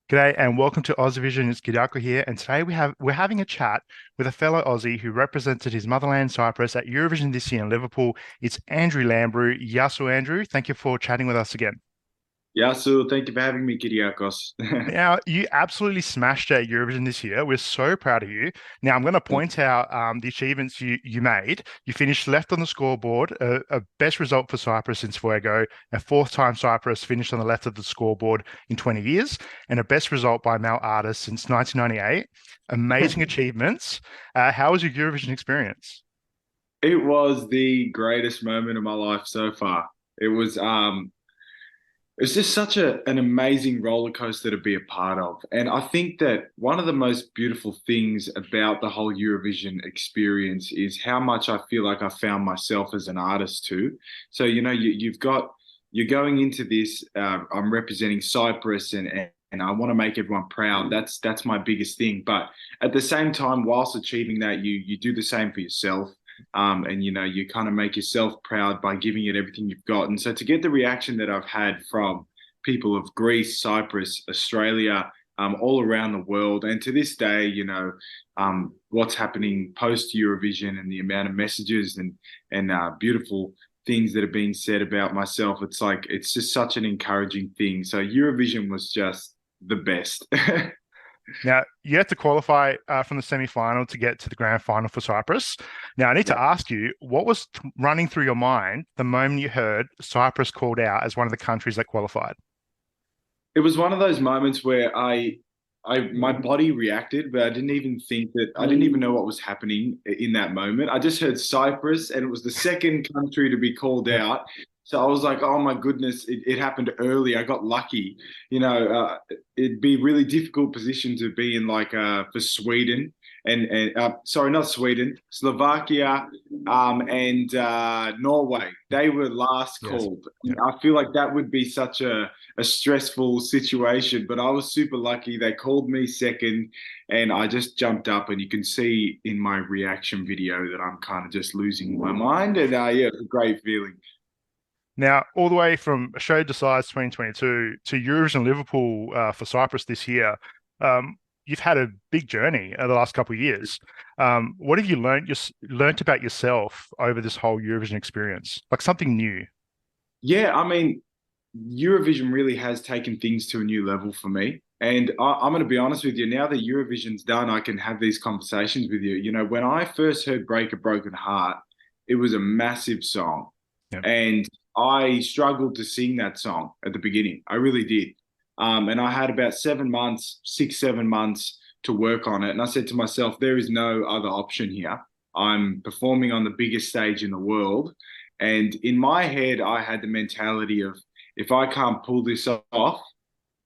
G'day and welcome to Aussievision. It's Kyriakos here, and today we're having a chat with a fellow Aussie who represented his motherland, Cyprus, at Eurovision this year in Liverpool. It's Andrew Lambrou. Yasu, Andrew, thank you for chatting with us again. Yeah, so thank you for having me, Kyriakos. Now, you absolutely smashed at Eurovision this year. We're so proud of you. Now, I'm going to point out the achievements you made. You finished left on the scoreboard, a best result for Cyprus since Fuego, a fourth time Cyprus finished on the left of the scoreboard in 20 years, and a best result by a male artist since 1998. Amazing achievements. How was your Eurovision experience? It was the greatest moment of my life so far. It was it's just such an amazing roller coaster to be a part of. And I think that one of the most beautiful things about the whole Eurovision experience is how much I feel like I found myself as an artist too. So, you're going into this, I'm representing Cyprus and I want to make everyone proud. That's my biggest thing. But at the same time, whilst achieving that, you do the same for yourself. And you kind of make yourself proud by giving it everything you've got. And so to get the reaction that I've had from people of Greece, Cyprus, Australia, all around the world, and to this day, what's happening post Eurovision and the amount of messages and beautiful things that are being said about myself, it's just such an encouraging thing. So Eurovision was just the best. Now, you had to qualify from the semi-final to get to the grand final for Cyprus. Now, I need to ask you, what was running through your mind the moment you heard Cyprus called out as one of the countries that qualified? It was one of those moments where my body reacted, but I didn't even know what was happening in that moment. I just heard Cyprus, and it was the second country to be called out. So I was like, oh my goodness, it happened early. I got lucky. It'd be a really difficult position to be in, for Sweden and sorry, not Sweden, Slovakia, and Norway. They were last called. Yeah. I feel like that would be such a stressful situation, but I was super lucky. They called me second, and I just jumped up, and you can see in my reaction video that I'm kind of just losing my mind. And yeah, it's a great feeling. Now, all the way from Australia Decides 2022 to Eurovision Liverpool for Cyprus this year, you've had a big journey the last couple of years. What have you learned about yourself over this whole Eurovision experience? Like something new? Yeah, I mean, Eurovision really has taken things to a new level for me. And I'm going to be honest with you, now that Eurovision's done, I can have these conversations with you. When I first heard Break a Broken Heart, it was a massive song. Yeah. And I struggled to sing that song at the beginning. I really did. And I had about 7 months to work on it. And I said to myself, there is no other option here. I'm performing on the biggest stage in the world. And in my head, I had the mentality of, if I can't pull this off,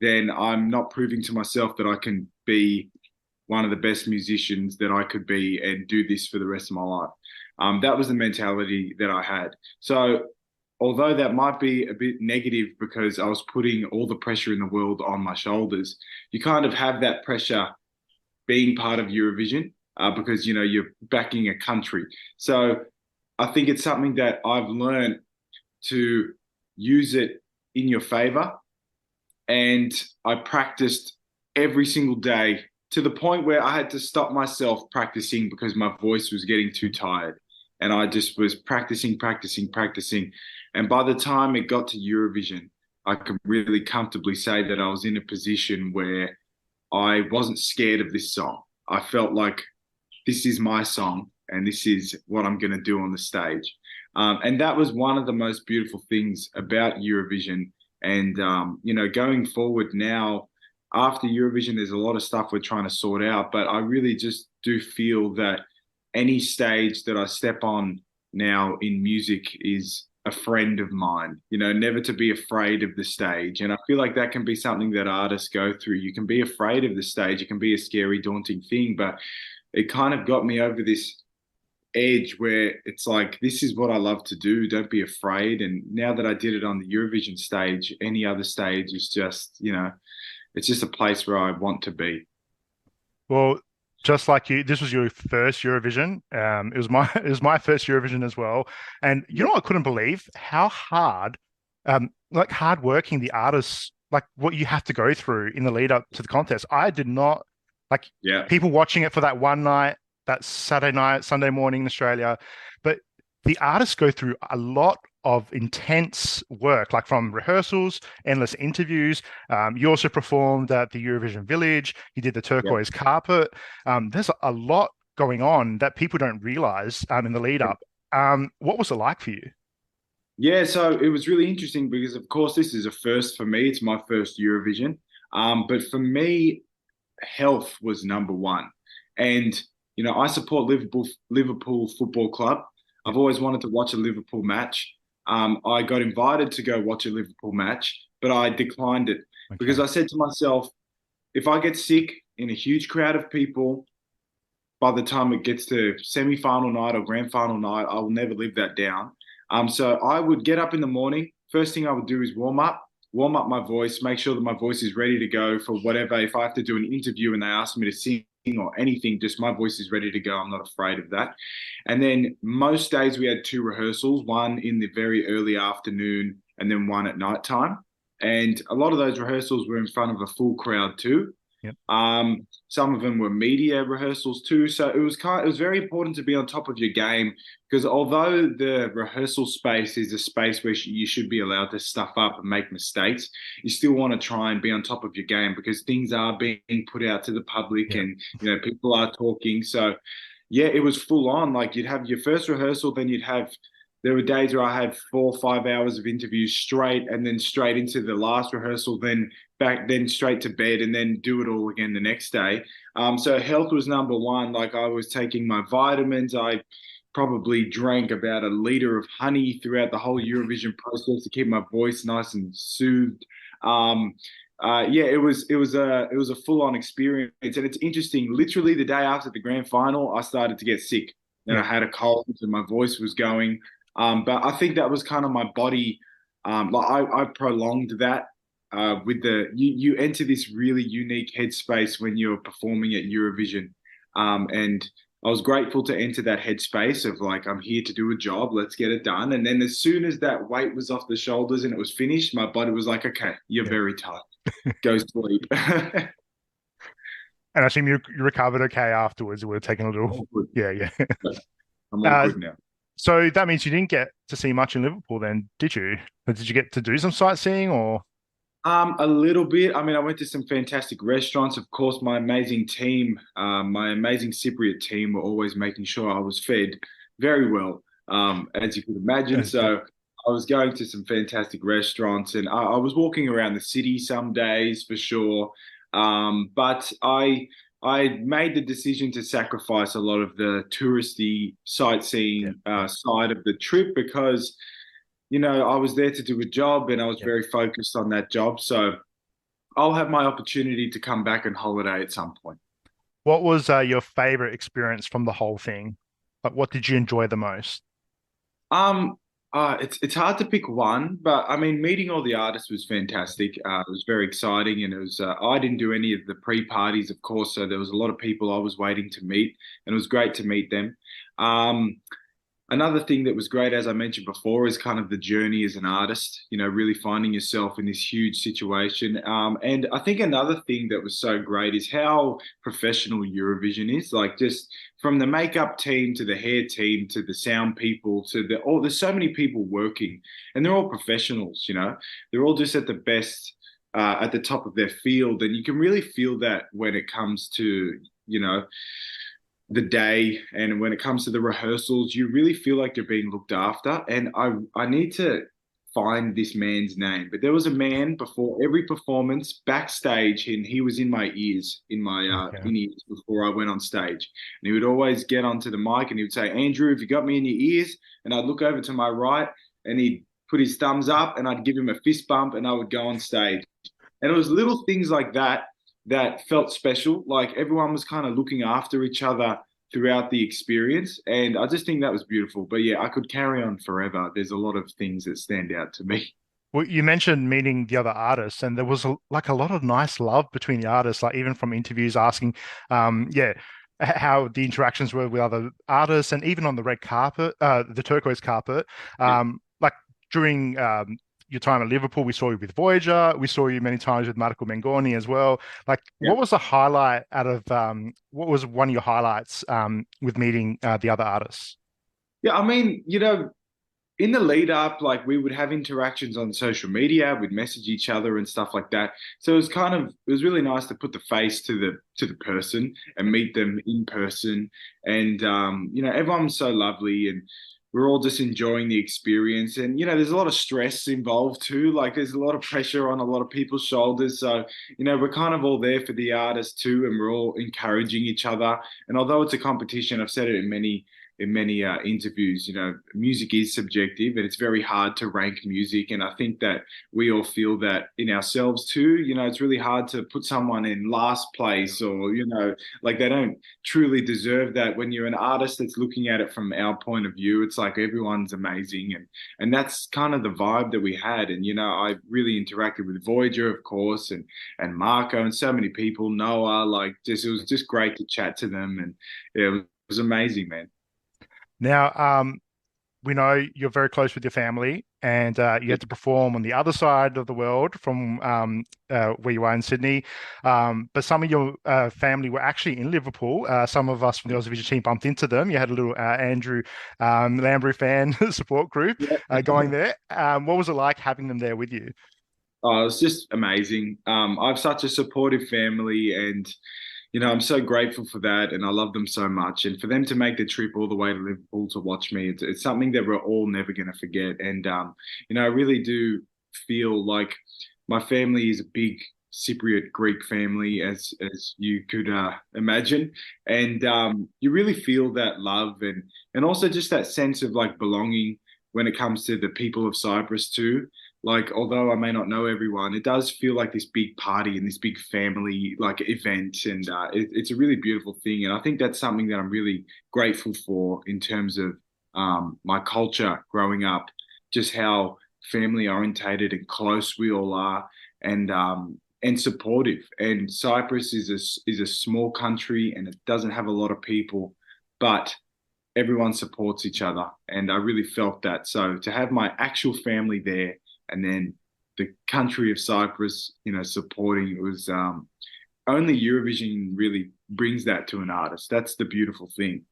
then I'm not proving to myself that I can be one of the best musicians that I could be and do this for the rest of my life. That was the mentality that I had. So although that might be a bit negative because I was putting all the pressure in the world on my shoulders, you kind of have that pressure being part of Eurovision because, you're backing a country. So I think it's something that I've learned to use it in your favor. And I practiced every single day to the point where I had to stop myself practicing because my voice was getting too tired. And I just was practicing. And by the time it got to Eurovision, I could really comfortably say that I was in a position where I wasn't scared of this song. I felt like this is my song and this is what I'm going to do on the stage. And that was one of the most beautiful things about Eurovision. And, going forward now, after Eurovision, there's a lot of stuff we're trying to sort out. But I really just do feel that any stage that I step on now in music is a friend of mine, never to be afraid of the stage. And I feel like that can be something that artists go through. You can be afraid of the stage. It can be a scary, daunting thing, but it kind of got me over this edge where it's like, this is what I love to do. Don't be afraid. And now that I did it on the Eurovision stage, any other stage is just, it's just a place where I want to be. Well, just like you, this was your first Eurovision. It was my it was my first Eurovision as well. And you know Yeah. what I couldn't believe? How hard, like hard working the artists, like what you have to go through in the lead up to the contest. I did not like Yeah. people watching it for that one night, that Saturday night, Sunday morning in Australia, but the artists go through a lot of intense work, like from rehearsals, endless interviews. You also performed at the Eurovision Village. You did the Yeah. turquoise carpet. There's a lot going on that people don't realize in the lead up. What was it like for you? Yeah, so it was really interesting because, of course, this is a first for me. It's my first Eurovision. But for me, health was number one. And, I support Liverpool Football Club. Yeah. I've always wanted to watch a Liverpool match. I got invited to go watch a Liverpool match, but I declined it because Okay. I said to myself, if I get sick in a huge crowd of people, by the time it gets to semi-final night or grand final night, I will never live that down. So I would get up in the morning. First thing I would do is warm up my voice, make sure that my voice is ready to go for whatever. If I have to do an interview and they ask me to sing or anything, just my voice is ready to go. I'm not afraid of that. And then most days we had two rehearsals, one in the very early afternoon and then one at night time. And a lot of those rehearsals were in front of a full crowd too. Yep. Some of them were media rehearsals too. So it was very important to be on top of your game because although the rehearsal space is a space where you should be allowed to stuff up and make mistakes, you still want to try and be on top of your game because things are being put out to the public Yeah. and people are talking. So yeah, it was full on. Like you'd have your first rehearsal, then there were days where I had 4 or 5 hours of interviews straight and then straight into the last rehearsal, then straight to bed and then do it all again the next day. So health was number one. Like I was taking my vitamins. I probably drank about a liter of honey throughout the whole Eurovision process to keep my voice nice and soothed. Yeah, it was a full on experience, and it's interesting. Literally the day after the grand final, I started to get sick, and I Yeah. had a cold, and my voice was going. But I think that was kind of my body. Like I prolonged that with you enter this really unique headspace when you're performing at Eurovision, and I was grateful to enter that headspace of like I'm here to do a job, let's get it done. And then as soon as that weight was off the shoulders and it was finished, my body was like, okay, you're Yeah. very tired, go sleep. And I assume you recovered okay afterwards. It would have taken a little. All good. Yeah. Yeah. I'm all Uh, good now. so that means you didn't get to see much in Liverpool then, did you? Or did you get to do some sightseeing or? A little bit. I mean, I went to some fantastic restaurants. Of course, my amazing team, my amazing Cypriot team were always making sure I was fed very well, as you could imagine. As the- So I was going to some fantastic restaurants and I was walking around the city some days for sure. But I made the decision to sacrifice a lot of the touristy Yeah. sightseeing side of the trip because I was there to do a job and I was Yeah. very focused on that job. So I'll have my opportunity to come back and holiday at some point. What was your favorite experience from the whole thing? Like, what did you enjoy the most? Um, it's hard to pick one, but I mean, meeting all the artists was fantastic. It was very exciting, and it was. I didn't do any of the pre-parties, of course, so there was a lot of people I was waiting to meet, and it was great to meet them. Um, Another thing that was great, as I mentioned before, is kind of the journey as an artist, really finding yourself in this huge situation. And I think another thing that was so great is how professional Eurovision is. Like just from the makeup team to the hair team to the sound people to there's so many people working and they're all professionals. They're all just at the best, at the top of their field. And you can really feel that when it comes to, the day and when it comes to the rehearsals, you really feel like you're being looked after. And I need to find this man's name, but there was a man before every performance backstage, and he was in my ears, Okay. in ears before I went on stage. And he would always get onto the mic and he would say, "Andrew, have you got me in your ears?" And I'd look over to my right, and he'd put his thumbs up, and I'd give him a fist bump, and I would go on stage. And it was little things like that that felt special. Like everyone was kind of looking after each other throughout the experience. And I just think that was beautiful. But yeah, I could carry on forever. There's a lot of things that stand out to me. Well, you mentioned meeting the other artists, and there was like a lot of nice love between the artists, like even from interviews asking, yeah. how the interactions were with other artists, and even on the red carpet, the turquoise carpet. Yeah. Like during your time at Liverpool, we saw you with Voyager. We saw you many times with Marco Mengoni as well. Like, Yeah. what was the highlight out of what was one of your highlights with meeting the other artists? Yeah, I mean, in the lead up, like we would have interactions on social media, we'd message each other and stuff like that. So it was really nice to put the face to the person and meet them in person. And everyone's so lovely and we're all just enjoying the experience. And there's a lot of stress involved too. Like there's a lot of pressure on a lot of people's shoulders. So, we're kind of all there for the artists too, and we're all encouraging each other. And although it's a competition, I've said it in many interviews, music is subjective and it's very hard to rank music. And I think that we all feel that in ourselves too. It's really hard to put someone in last place or, like they don't truly deserve that. When you're an artist that's looking at it from our point of view, it's like everyone's amazing. And that's kind of the vibe that we had. And, I really interacted with Voyager, of course, and Marco and so many people, Noah, like just, it was just great to chat to them. And yeah, it was amazing, man. Now, we know you're very close with your family, and you Yeah. had to perform on the other side of the world from where you are in Sydney. But some of your family were actually in Liverpool. Some of us from the Aussievision team bumped into them. You had a little Andrew Lambrou fan support group going there. What was it like having them there with you? Oh, it's just amazing. I have such a supportive family, and I'm so grateful for that, and I love them so much. And for them to make the trip all the way to Liverpool to watch me, it's something that we're all never going to forget. And I really do feel like my family is a big Cypriot Greek family, as you could imagine, and you really feel that love and also just that sense of like belonging when it comes to the people of Cyprus too. Like, although I may not know everyone, it does feel like this big party and this big family like event, and it's a really beautiful thing. And I think that's something that I'm really grateful for in terms of my culture growing up, just how family orientated and close we all are, and supportive. And Cyprus is a small country, and it doesn't have a lot of people, but everyone supports each other, and I really felt that. So to have my actual family there and then the country of Cyprus, supporting it was only Eurovision really brings that to an artist. That's the beautiful thing.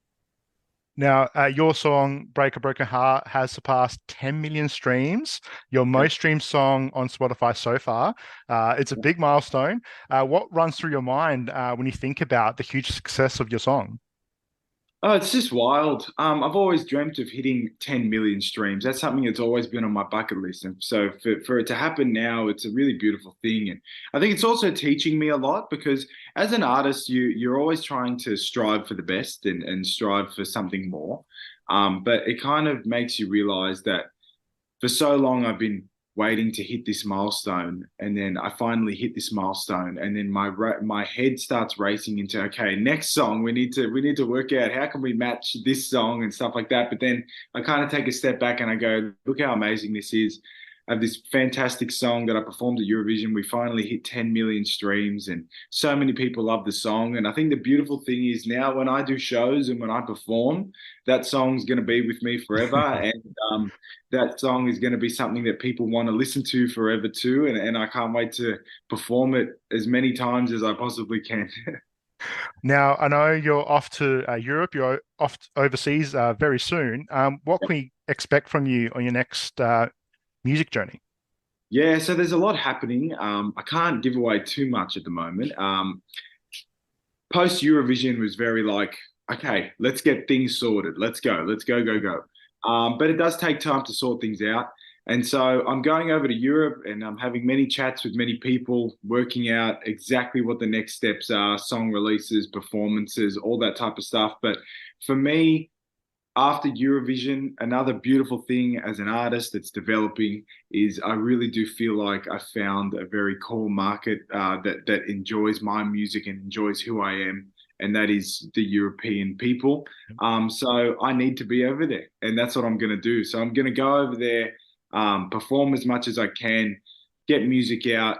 Now, your song "Break a Broken Heart" has surpassed 10 million streams, your Yeah. most streamed song on Spotify so far. It's a big milestone. What runs through your mind when you think about the huge success of your song? Oh, it's just wild. I've always dreamt of hitting 10 million streams. That's something that's always been on my bucket list. And so for it to happen now, it's a really beautiful thing. And I think it's also teaching me a lot because as an artist, you're always trying to strive for the best and strive for something more. But it kind of makes you realize that for so long I've been waiting to hit this milestone, and then I finally hit this milestone, and then my head starts racing into, okay, next song we need to work out how can we match this song and stuff like that. But then I kind of take a step back and I go, look how amazing this is. I have this fantastic song that I performed at Eurovision. We finally hit 10 million streams, and so many people love the song. And I think the beautiful thing is now when I do shows and when I perform, that song's going to be with me forever. And that song is going to be something that people want to listen to forever too. And I can't wait to perform it as many times as I possibly can. Now, I know you're off to Europe, you're off overseas very soon. What can we expect from you on your next music journey? Yeah, so there's a lot happening. I can't give away too much at the moment. Post Eurovision was very like, okay, let's get things sorted. Let's go, go, go. But it does take time to sort things out. And so I'm going over to Europe and I'm having many chats with many people, working out exactly what the next steps are, song releases, performances, all that type of stuff. But for me, after Eurovision, another beautiful thing as an artist that's developing is I really do feel like I found a very core market that enjoys my music and enjoys who I am, and that is the European people. So I need to be over there, and that's what I'm going to do. So I'm going to go over there, perform as much as I can, get music out,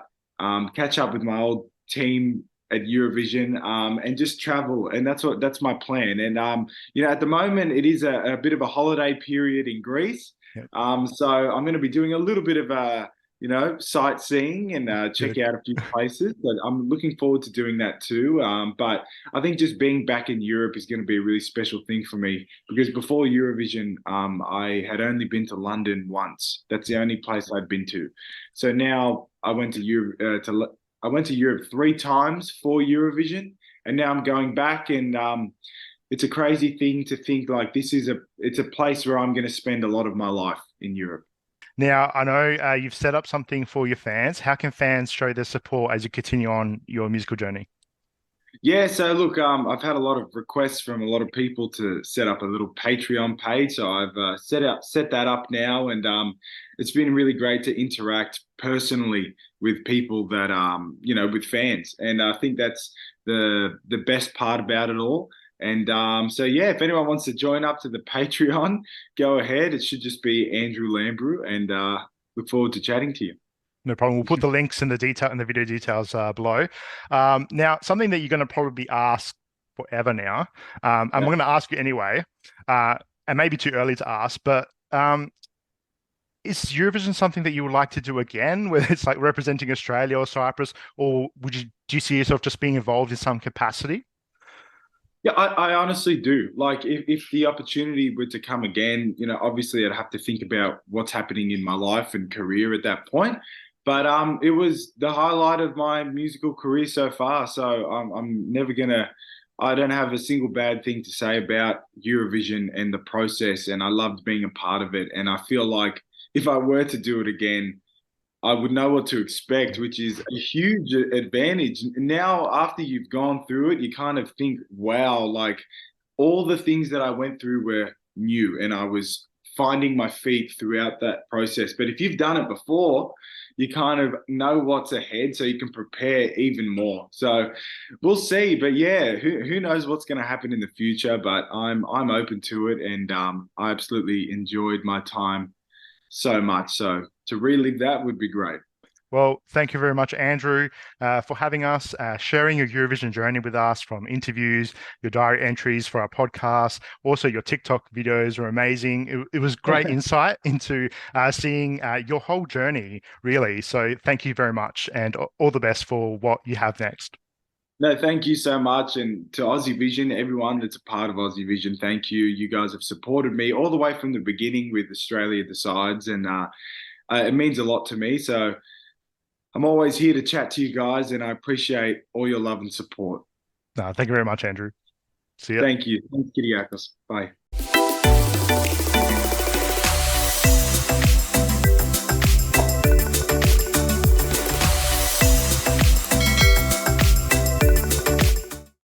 catch up with my old team at Eurovision, and just travel. And that's my plan. And at the moment it is a bit of a holiday period in Greece. Yep. So I'm going to be doing a little bit of sightseeing and check Good. out a few places. But I'm looking forward to doing that too. But I think just being back in Europe is going to be a really special thing for me because before Eurovision, I had only been to London once. That's the only place I'd been to. So now I went to Europe I went to Europe 3 times for Eurovision, and now I'm going back. And it's a crazy thing to think like it's a place where I'm going to spend a lot of my life in Europe. Now, I know you've set up something for your fans. How can fans show their support as you continue on your musical journey? Yeah, so look, I've had a lot of requests from a lot of people to set up a little Patreon page. So I've set that up now, and it's been really great to interact personally with people that with fans, and I think that's the best part about it all. And so yeah, if anyone wants to join up to the Patreon, go ahead. It should just be Andrew Lambrou, and look forward to chatting to you. No problem. We'll put the links in the video details below. Now, something that you're going to probably ask forever now, and Yeah. we're going to ask you anyway, and maybe too early to ask, but is Eurovision something that you would like to do again, whether it's like representing Australia or Cyprus, or do you see yourself just being involved in some capacity? Yeah, I honestly do. Like, if the opportunity were to come again, obviously I'd have to think about what's happening in my life and career at that point. But it was the highlight of my musical career so far. So I'm never gonna. I don't have a single bad thing to say about Eurovision and the process, and I loved being a part of it. And I feel like if I were to do it again, I would know what to expect, which is a huge advantage. Now, after you've gone through it, you kind of think, wow, like all the things that I went through were new and I was finding my feet throughout that process. But if you've done it before, you kind of know what's ahead so you can prepare even more. So we'll see. But yeah, who knows what's going to happen in the future, but I'm open to it, and I absolutely enjoyed my time so much. So to relive that would be great. Well, thank you very much, Andrew, for having us, sharing your Eurovision journey with us, from interviews, your diary entries for our podcast. Also, your TikTok videos were amazing. It was great insight into seeing your whole journey, really. So thank you very much, and all the best for what you have next. No, thank you so much. And to Aussievision, everyone that's a part of Aussievision, thank you. You guys have supported me all the way from the beginning with Australia Decides, and it means a lot to me. So I'm always here to chat to you guys, and I appreciate all your love and support. Thank you very much, Andrew. See ya. Thank you. Thanks, Kyriakos. Bye.